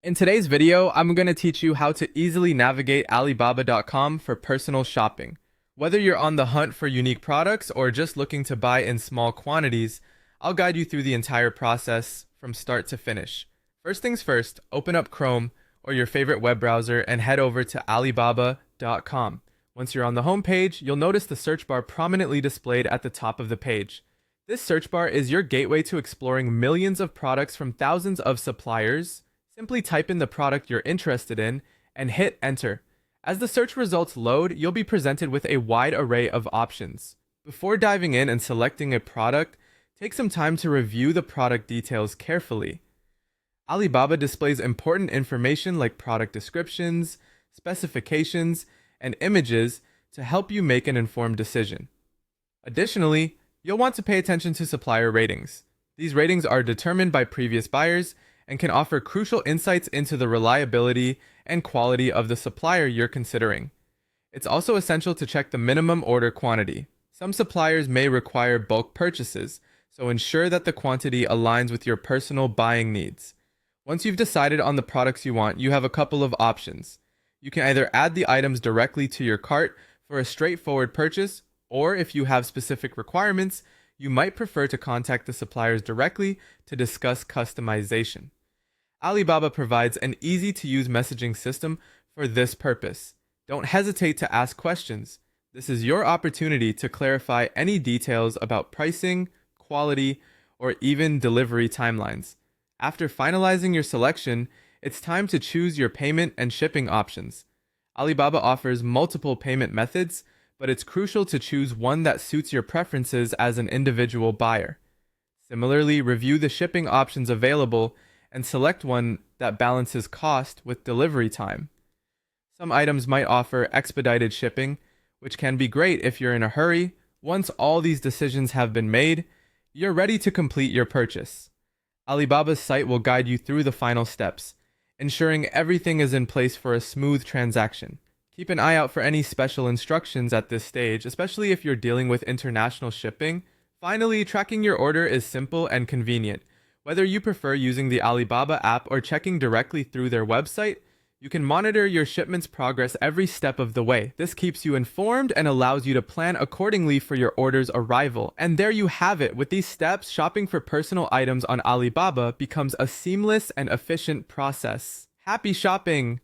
In today's video, I'm going to teach you how to easily navigate Alibaba.com for personal shopping. Whether you're on the hunt for unique products or just looking to buy in small quantities, I'll guide you through the entire process from start to finish. First things first, open up Chrome or your favorite web browser and head over to Alibaba.com. Once you're on the home page, you'll notice the search bar prominently displayed at the top of the page. This search bar is your gateway to exploring millions of products from thousands of suppliers. Simply type in the product you're interested in and hit enter. As the search results load, you'll be presented with a wide array of options. Before diving in and selecting a product, take some time to review the product details carefully. Alibaba displays important information like product descriptions, specifications, and images to help you make an informed decision. Additionally, you'll want to pay attention to supplier ratings. These ratings are determined by previous buyers and can offer crucial insights into the reliability and quality of the supplier you're considering. It's also essential to check the minimum order quantity. Some suppliers may require bulk purchases, so ensure that the quantity aligns with your personal buying needs. Once you've decided on the products you want, you have a couple of options. You can either add the items directly to your cart for a straightforward purchase, or if you have specific requirements, you might prefer to contact the suppliers directly to discuss customization. Alibaba provides an easy-to-use messaging system for this purpose. Don't hesitate to ask questions. This is your opportunity to clarify any details about pricing, quality, or even delivery timelines. After finalizing your selection, it's time to choose your payment and shipping options. Alibaba offers multiple payment methods, but it's crucial to choose one that suits your preferences as an individual buyer. Similarly, review the shipping options available and select one that balances cost with delivery time. Some items might offer expedited shipping, which can be great if you're in a hurry. Once all these decisions have been made, you're ready to complete your purchase. Alibaba's site will guide you through the final steps, ensuring everything is in place for a smooth transaction. Keep an eye out for any special instructions at this stage, especially if you're dealing with international shipping. Finally, tracking your order is simple and convenient. Whether you prefer using the Alibaba app or checking directly through their website, you can monitor your shipment's progress every step of the way. This keeps you informed and allows you to plan accordingly for your order's arrival. And there you have it. With these steps, shopping for personal items on Alibaba becomes a seamless and efficient process. Happy shopping!